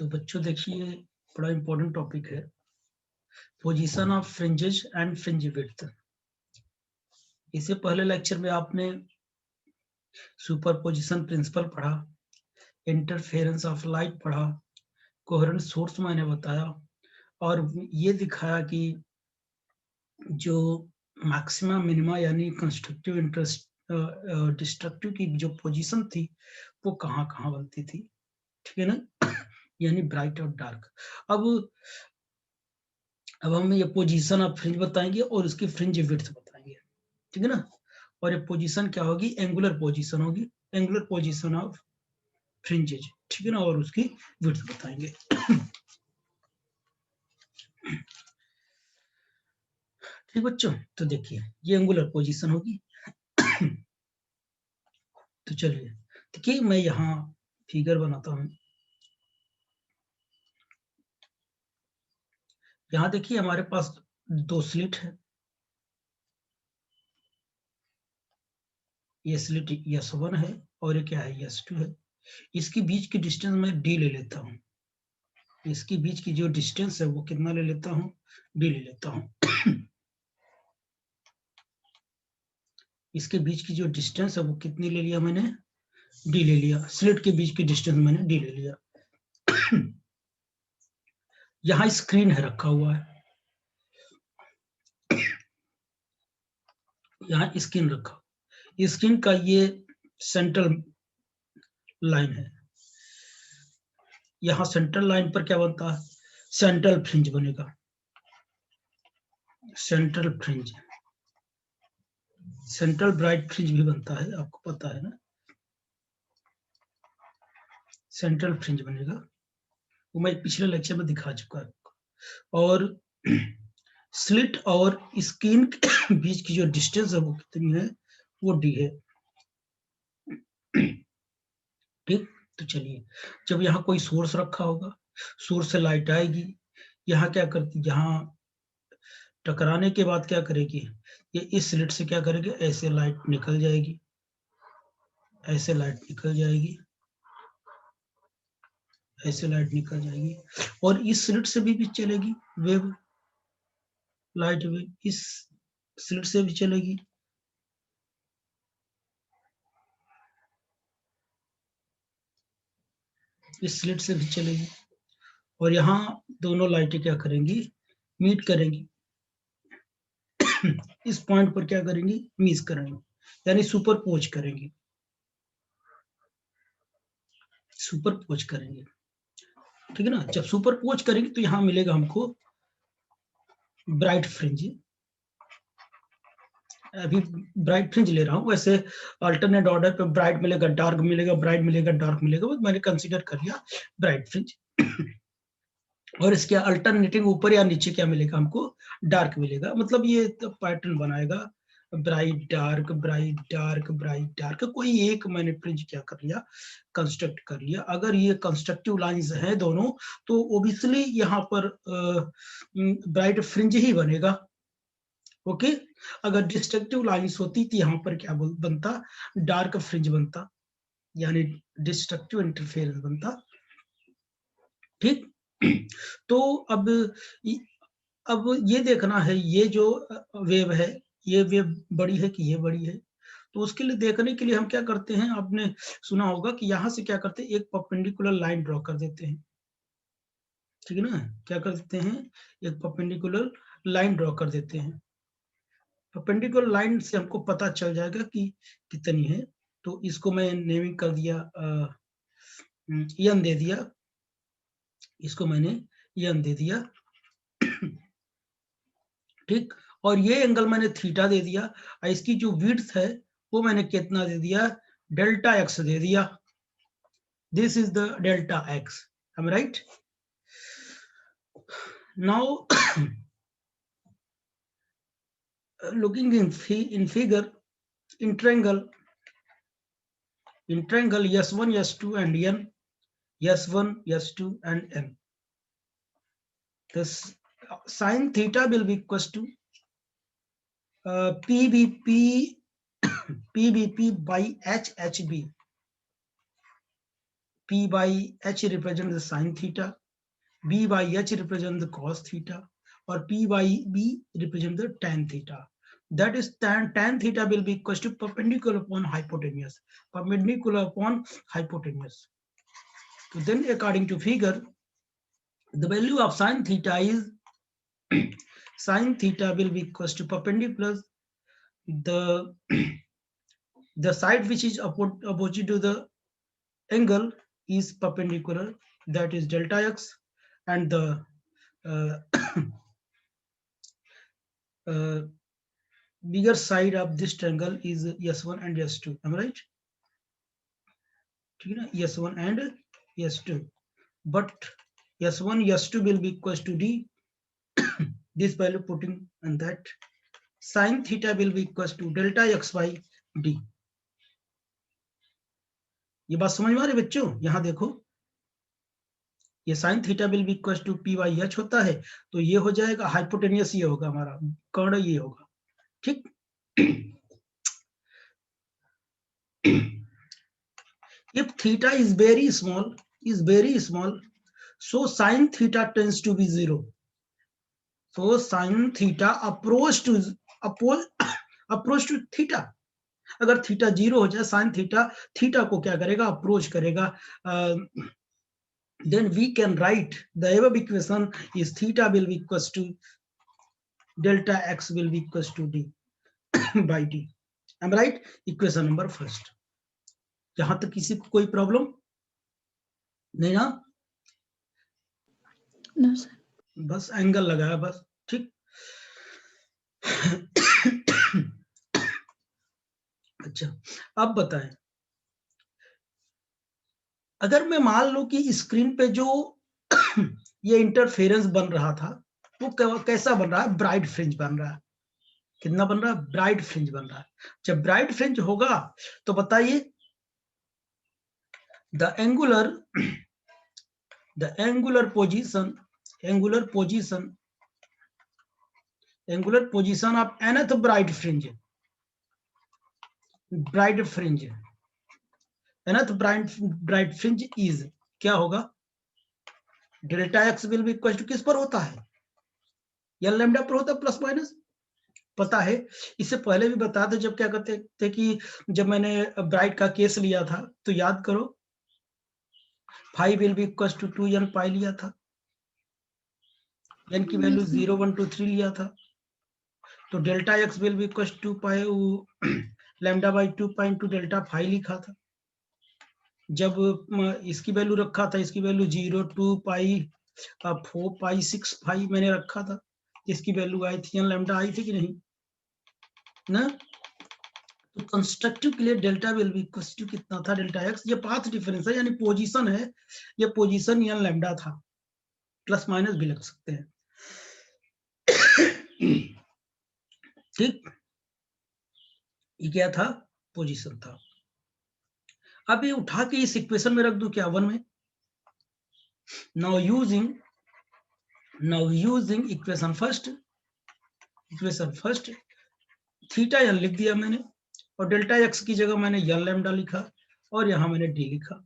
तो बच्चों देखिए, बड़ा इंपॉर्टेंट टॉपिक है, position of fringes and fringe width. इससे पहले लेक्चर में आपने सुपरपोजिशन प्रिंसिपल पढ़ा, इंटरफेरेंस ऑफ लाइट पढ़ा, कोहेरेंट सोर्स मैंने बताया और ये दिखाया कि जो मैक्सिमा मिनिमा यानी कंस्ट्रक्टिव इंटरेस्ट डिस्ट्रक्टिव की जो पोजीशन थी वो कहाँ कहाँ बनती थी, ठीक है ना, यानी ब्राइट और डार्क। अब हम ये पोजीशन ऑफ फ्रिंज बताएंगे और उसकी फ्रिंज विड्थ बताएंगे, ठीक है ना। और ये पोजीशन क्या होगी, एंगुलर पोजीशन होगी, एंगुलर पोजीशन ऑफ फ्रिंजेज, ठीक है ना, और उसकी विड्थ बताएंगे। ठीक बच्चों, तो देखिए ये एंगुलर पोजीशन होगी। तो चलिए देखिए, मैं यहाँ फिगर बनाता हूँ। यहाँ देखिए हमारे पास दो स्लिट है, ये स्लिट S1 है और ये क्या है, S2 है। इसके बीच की डिस्टेंस मैं D ले लेता हूँ, इसके बीच की जो डिस्टेंस है वो कितना ले लेता हूँ, D ले लेता हूँ। इसके बीच की जो डिस्टेंस है वो कितनी ले लिया मैंने, D ले लिया। स्लिट के बीच की डिस्टेंस मैंने D ले लिया। यहाँ स्क्रीन है रखा हुआ है, यहाँ स्क्रीन रखा, स्क्रीन का ये सेंट्रल लाइन है। यहाँ सेंट्रल लाइन पर क्या बनता है, सेंट्रल फ्रिंज बनेगा, central fringe, central bright fringe भी बनता है, आपको पता है ना, सेंट्रल फ्रिंज बनेगा, वो मैं पिछले लेक्चर में दिखा चुका है। और स्लिट और स्क्रीन के बीच की जो डिस्टेंस है वो कितनी है, वो D है, ठीक। तो चलिए, जब यहाँ कोई सोर्स रखा होगा, सोर्स से लाइट आएगी, यहाँ क्या करती, यहाँ टकराने के बाद क्या करेगी, ये इस स्लिट से क्या करेगी, ऐसे लाइट निकल जाएगी, ऐसे लाइट निकल जाएगी, ऐसे लाइट निकल जाएगी, और इस स्लिट से भी चलेगी वेव, लाइट वेव इस स्लिट से भी चलेगी, इस स्लिट से भी चलेगी, और यहाँ दोनों लाइटें क्या करेंगी, मीट करेंगी। इस पॉइंट पर क्या करेंगी, मिस करेंगे, यानी सुपरपोज करेंगे, सुपरपोज करेंगे, ठीक है ना। जब सुपरपोज करेंगे तो यहाँ मिलेगा हमको ब्राइट फ्रिंज। अभी ब्राइट फ्रिंज ले रहा हूँ, वैसे अल्टरनेट ऑर्डर पे ब्राइट मिलेगा, डार्क मिलेगा, ब्राइट मिलेगा, डार्क मिलेगा, वो मैंने कंसीडर कर लिया ब्राइट फ्रिंज। और इसके अल्टरनेटिव ऊपर या नीचे क्या मिलेगा हमको, डार्क मिलेगा, मतलब ये तो पैटर्न बनाएगा, bright dark, bright dark, bright dark, कोई एक मैंने फ्रिंज क्या कर लिया, कंस्ट्रक्ट कर लिया। अगर ये कंस्ट्रक्टिव लाइंस हैं दोनों, तो ओबियसली यहाँ पर ब्राइट फ्रिंज ही बनेगा, ओके। अगर डिस्ट्रक्टिव लाइंस होती तो यहाँ पर क्या बनता, डार्क फ्रिंज बनता, यानी डिस्ट्रक्टिव इंटरफेरेंस बनता, ठीक। तो अब ये देखना है, ये जो वेव है, ये वेव बड़ी है कि ये बड़ी है, तो उसके लिए देखने के लिए हम क्या करते हैं, आपने सुना होगा कि यहाँ से क्या करते हैं, एक परपेंडिकुलर लाइन ड्रॉ कर देते हैं, ठीक है ना, क्या कर देते हैं, एक परपेंडिकुलर लाइन ड्रॉ कर देते हैं। परपेंडिकुलर लाइन से हमको पता चल जाएगा कि कितनी है, तो इसको मैं नेमिंग कर दिया, एन दे दिया, इसको मैंने एन दे दिया, ठीक। और ये एंगल मैंने थीटा दे दिया, और इसकी जो विड्थ है वो मैंने कितना दे दिया, डेल्टा एक्स दे दिया, this is the delta x, am I right? Now looking in figure, in triangle S1 S2 and N, S1 S2 and N, this sin theta will be equals to PBP by HHB, P by H represents the sin theta, B by H represents the cos theta, or P by B represents the tan theta. That is tan theta will be equal to perpendicular upon hypotenuse. Perpendicular upon hypotenuse. So then according to figure, the value of sin theta is sin theta will be equal to perpendicular the side which is opposite to the angle is perpendicular, that is delta x, and the uh, bigger side of this triangle is S1 and S2. Am I right? S1 and S2. But S1, S2 will be equal to D. This value putting and that. Sin theta will be equal to delta x by D. ये बात समझ में आ रही है बच्चों? यहां देखो, ये sin theta will be equal to P by H होता है, तो ये हो जाएगा हाइपोटेनियस, ये होगा हमारा कर्ण, ये होगा, ठीक। If theta is very small, so sin theta tends to be 0. So sin theta approach to theta. अगर थीटा 0 हो जाए, sin थीटा को क्या करेगा, अप्रोच करेगा. Then we can write the above equation is theta will be equals to delta x will be equals to D by D. Am I right? Equation number first. यहां तक किसी को कोई problem नहीं ना? No, sir. बस angle लगाया बस, ठीक। अच्छा, अब बताएं, अगर मैं मान लो कि स्क्रीन पे जो ये इंटरफेरेंस बन रहा था वो कैसा बन रहा है, ब्राइट फ्रिंज बन रहा है। कितना बन रहा है? ब्राइट फ्रिंज बन रहा है। जब ब्राइट फ्रिंज होगा तो बताइए, the angular position of nth bright fringe nth bright fringe is क्या होगा? Delta X will be equal to किस पर होता है? या लैम्डा पर होता है, प्लस माइनस पता है। इससे पहले भी बताया था, जब क्या कहते थे कि जब मैंने ब्राइट का केस लिया था तो याद करो, phi will be equal to 2n pi लिया था, n की वैल्यू 0 1 2 3 लिया था, तो delta X will be equal to pi lambda by 2 pi into delta phi लिखा था। जब इसकी वैल्यू रखा था, इसकी वैल्यू 0 2 पाई 4 पाई 6 पाई मैंने रखा था, इसकी वैल्यू आई थी, लैम्डा आई थी कि नहीं ना? तो कंस्ट्रक्टिव के लिए delta will be equal to कितना था? डेल्टा एक्स, ये पाथ डिफरेंस है, यानी पोजीशन है, ये पोजीशन या लैम्डा था, प्लस माइनस भी लग सकते हैं, ठीक। ये क्या था? पोजीशन था। अब ये उठा के इस इक्वेशन में रख दूं क्या, 1 में। Now using equation first theta N लिख दिया मैंने, और डेल्टा एक्स की जगह मैंने एन लैम्डा लिखा, और यहां मैंने डी लिखा।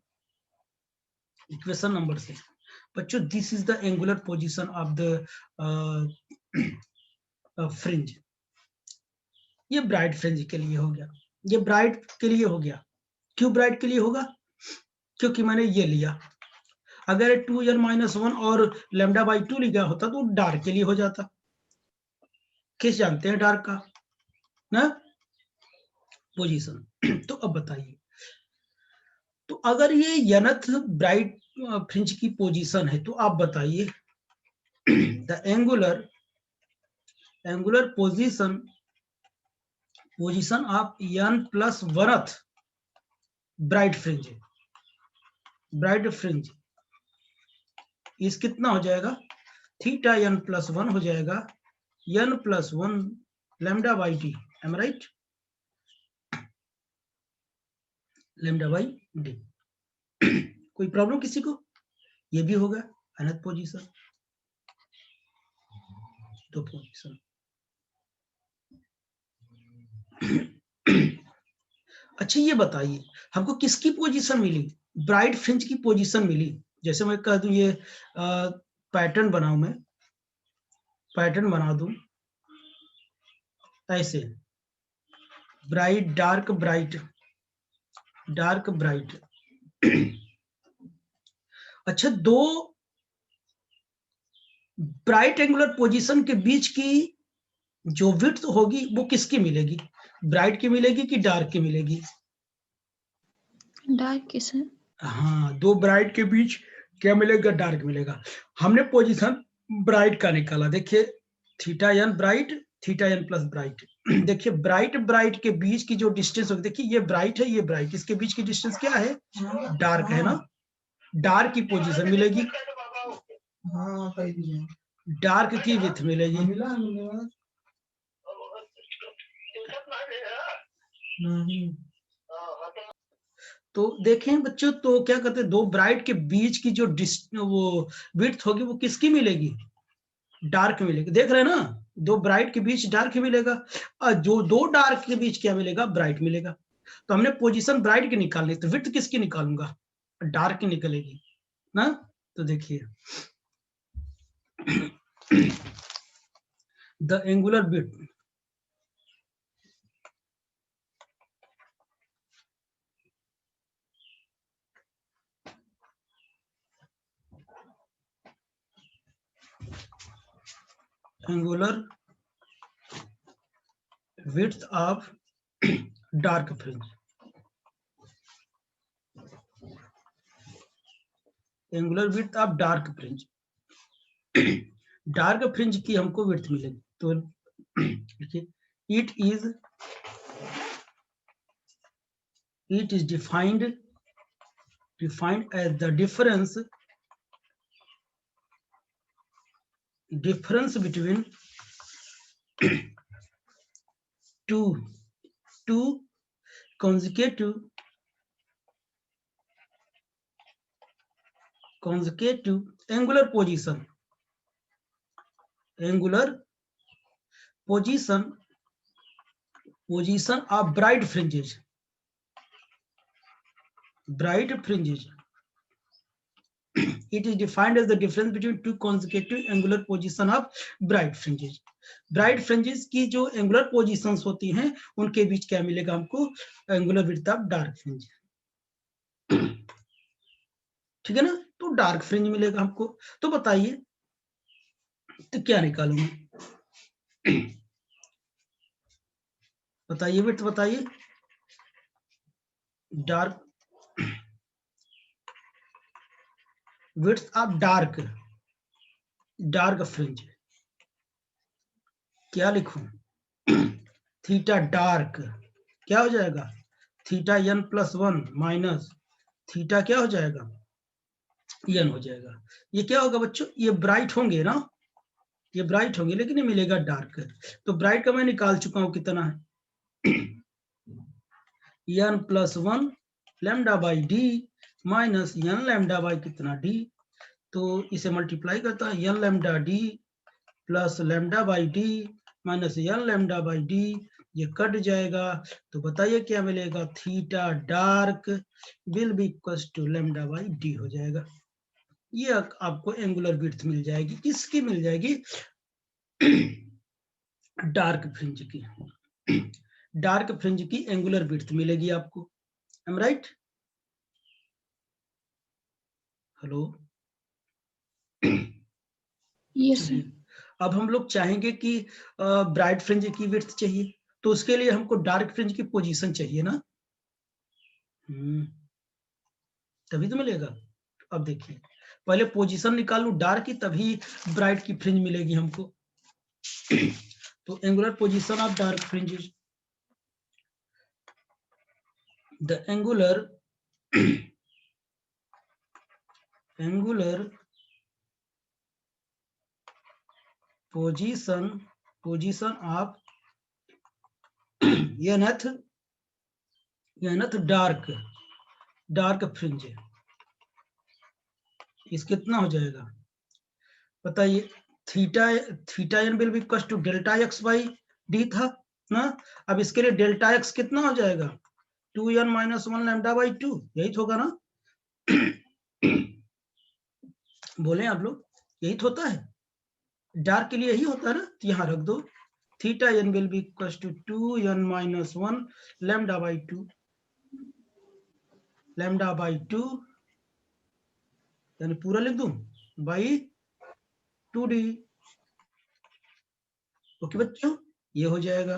इक्वेशन नंबर 6 बच्चों, this is the angular position of the fringe. ये ब्राइट फ्रिंज के लिए हो गया, ये ब्राइट के लिए हो गया। क्यों ब्राइट के लिए होगा? क्योंकि मैंने ये लिया। अगर 2n-1 और लैम्डा बाई 2 लिखा होता तो डार्क के लिए हो जाता। किस जानते हैं डार्क का ना? पोजीशन। तो अब बताइए, तो अगर ये nth ब्राइट फ्रिंज की पोजीशन है, तो आप बताइए the angular position of n+1th bright fringe इस कितना हो जाएगा? थीटा n+1 हो जाएगा, n+1 lambda by D. Am right? Lambda by D. कोई प्रॉब्लम किसी को? ये भी होगा nth पोजीशन, दो पोजीशन। अच्छा, ये बताइए हमको किसकी पोजीशन मिली? ब्राइट फ्रिंज की पोजीशन मिली, जैसे मैं कह दूं ये पैटर्न बनाऊं, मैं पैटर्न बना दूं ऐसे, bright dark bright dark bright. अच्छा, दो ब्राइट एंगुलर पोजीशन के बीच की जो विड्थ होगी वो किसकी मिलेगी, ब्राइट की मिलेगी कि डार्क की मिलेगी? डार्क की सर। हाँ, दो ब्राइट के बीच क्या मिलेगा, डार्क मिलेगा। हमने पोजीशन ब्राइट का निकाला, देखिए theta N bright, theta N plus bright. देखिए ब्राइट ब्राइट के बीच की जो डिस्टेंस होगी, देखिए ये ब्राइट है ये ब्राइट, इसके बीच की डिस्टेंस क्या है, डार्क है ना, डार्क की पोजीशन मिलेगी, डार्क की विड्थ मिलेगी। तो देखें बच्चों, तो क्या कहते हैं, दो ब्राइट के बीच की जो वो विड्थ होगी वो किसकी मिलेगी, डार्क मिलेगी। देख रहे हैं ना, दो ब्राइट के बीच डार्क मिलेगा, और जो दो डार्क के बीच क्या मिलेगा, ब्राइट मिलेगा। तो हमने पोजीशन ब्राइट की निकालनी, तो विड्थ किसकी निकालूंगा, डार्क की निकलेगी ना। तो देखिए the angular width, angular width of dark fringe, angular width of dark fringe, dark fringe की हमको विड्थ मिलेगी। तो देखिए it is defined as the difference between two consecutive angular position of bright fringes, it is defined as the difference between two consecutive angular position of bright fringes. Bright fringes की जो angular positions होती हैं उनके बीच क्या मिलेगा हमको, angular width of dark fringe. ठीक है ना, तो डार्क फ्रिंज मिलेगा हमको। तो बताइए, तो क्या निकालूं मैं, बताइए विड्थ बताइए, dark width of dark fringe क्या लिखूं, थीटा डार्क क्या हो जाएगा, theta N plus 1 minus theta क्या हो जाएगा, एन हो जाएगा। ये क्या होगा बच्चों, ये ब्राइट होंगे ना, ये ब्राइट होंगे, लेकिन ये मिलेगा डार्क। तो ब्राइट का मैं निकाल चुका हूं, कितना है, n plus 1 lambda by d minus n lambda by कितना डी। तो इसे मल्टीप्लाई करता है, n lambda d plus lambda by d minus n lambda by d, ये कट जाएगा। तो बताइए क्या मिलेगा, theta dark will be equal to lambda by d हो जाएगा। ये आपको एंगुलर विड्थ मिल जाएगी, किसकी मिल जाएगी, डार्क फ्रिंज की, डार्क फ्रिंज की एंगुलर विड्थ मिलेगी आपको। Am right, hello, yes sir. अब हम लोग चाहेंगे कि ब्राइट फ्रिंज की विड्थ चाहिए, तो उसके लिए हमको डार्क फ्रिंज की पोजीशन चाहिए ना, तभी तो मिलेगा। अब देखिए, पहले पोजीशन निकाल लूं डार्क की, तभी ब्राइट की फ्रिंज मिलेगी हमको। तो angular position of dark fringes, the angular position of nth dark fringe, इस कितना हो जाएगा बताइए, theta n will be equal to delta x by d था ना। अब इसके लिए डेल्टा एक्स कितना हो जाएगा, 2n - 1 लैम्डा बाई 2, यही तो होगा ना। बोले आप लोग, यही तो होता है, डार्क के लिए यही होता है ना, तो यहाँ रख दो theta n will be equal to 2n - 1 lambda by 2, lambda by 2 यानी पूरा लिख दूं बाई 2d। ओके बच्चों, ये हो जाएगा,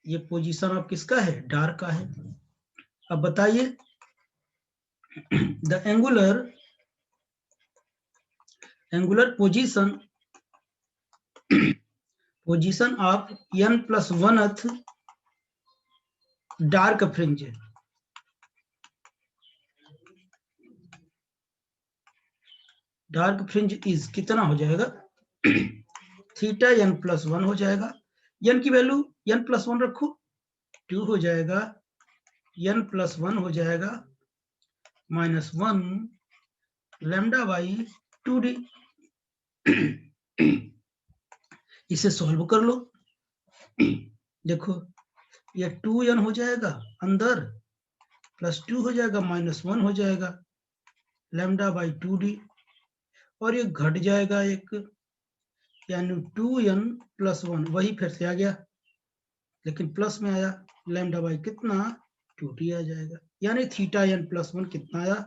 ये पोजीशन अब किसका है, डार्क का है। अब बताइए the angular position of n+1th dark fringe, dark fringe is कितना हो जाएगा, थीटा n+1 हो जाएगा, n की वैल्यू n+1 रखो, 2 हो जाएगा, n+1 हो जाएगा -1 लैम्डा बाई 2d। इसे सॉल्व कर लो, देखो ये 2n हो जाएगा अंदर, +2 हो जाएगा, -1 हो जाएगा लैम्डा बाई 2d, और ये घट जाएगा एक, यानी 2n+1 वही फिर से आ गया, लेकिन प्लस में आया, लैम्डा बाई कितना 2d आ जाएगा, यानी थीटा n+1 कितना आया,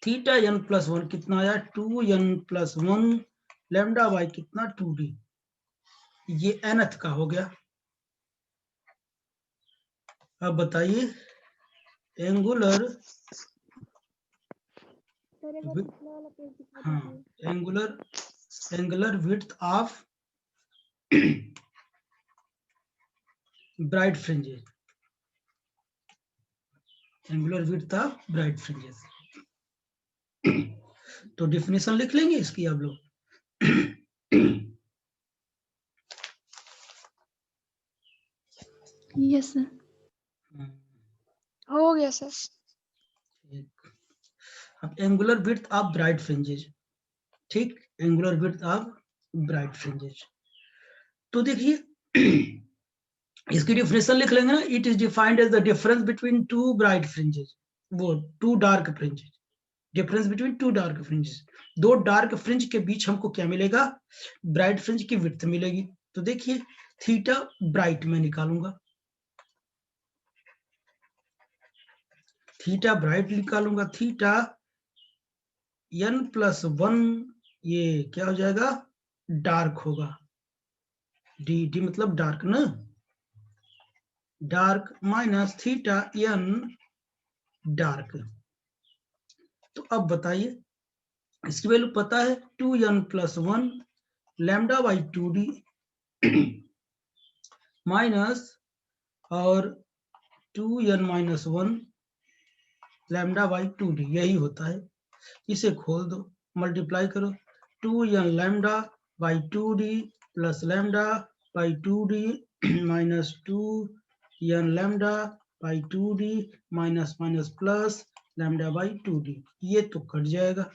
थीटा n+1 कितना आया 2n+1 लैम्डा बाई कितना 2d, ये nth का हो गया। अब बताइए एंगुलर, हाँ angular width of bright fringes, angular width of bright fringes. तो डिफिनेशन लिख लेंगे इसकी आप लोग। यस सर, हो गया सर। अब angular width of bright fringes, ठीक, angular width of bright fringes, तो देखिए इसकी डिफिनेशन लिख लेंगे ना, it is defined as the difference between two bright fringes, वो two dark fringes, difference between two dark fringes, दो डार्क फ्रिंज के बीच हमको क्या मिलेगा, ब्राइट फ्रिंज की विड्थ मिलेगी। तो देखिए थीटा ब्राइट में निकालूंगा, थीटा ब्राइट निकालूंगा, थीटा n+1 ये क्या हो जाएगा, डार्क होगा, डी मतलब डार्क ना, dark minus theta n dark. तो अब बताइए इसकी वैल्यू पता है 2n+1 lambda by 2d minus और 2n-1 लैम्डा बाई 2d, यही होता है। इसे खोल दो, मल्टीप्लाई करो, 2n lambda by 2d plus lambda by 2d minus 2n lambda by 2d minus minus plus lambda by 2d, ये तो कट जाएगा।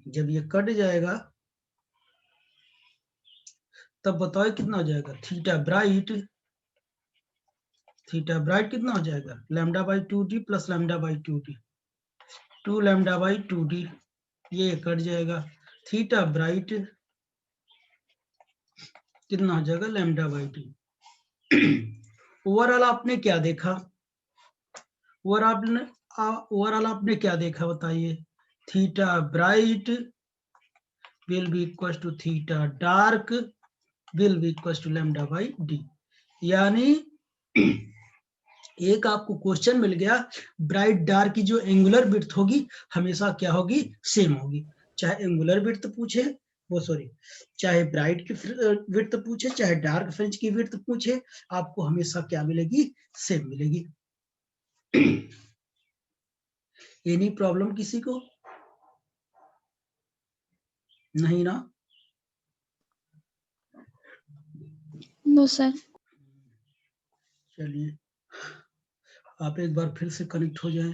जब ये कट जाएगा तब बताओ कितना हो जाएगा, थीटा ब्राइट कितना हो जाएगा, lambda by 2d plus lambda by 2d, 2 lambda by 2d, ये कट जाएगा, थीटा ब्राइट कितना हो जाएगा, लैम्डा बाई डी। ओवरऑल आपने क्या देखा, ओवरऑल आपने क्या देखा बताइए, theta bright will be equal to theta dark will be equal to lambda by d, यानी एक आपको क्वेश्चन मिल गया, ब्राइट डार्क की जो एंगुलर विड्थ होगी हमेशा क्या होगी, सेम होगी, चाहे एंगुलर विड्थ पूछे, वो सॉरी चाहे ब्राइट की विड्थ पूछे, चाहे डार्क फ्रिंज की विड्थ पूछे, आपको हमेशा क्या मिलेगी, सेम मिलेगी। एनी प्रॉब्लम किसी को, नहीं ना, नो सर। चलिए आप एक बार फिर से कनेक्ट हो जाएं।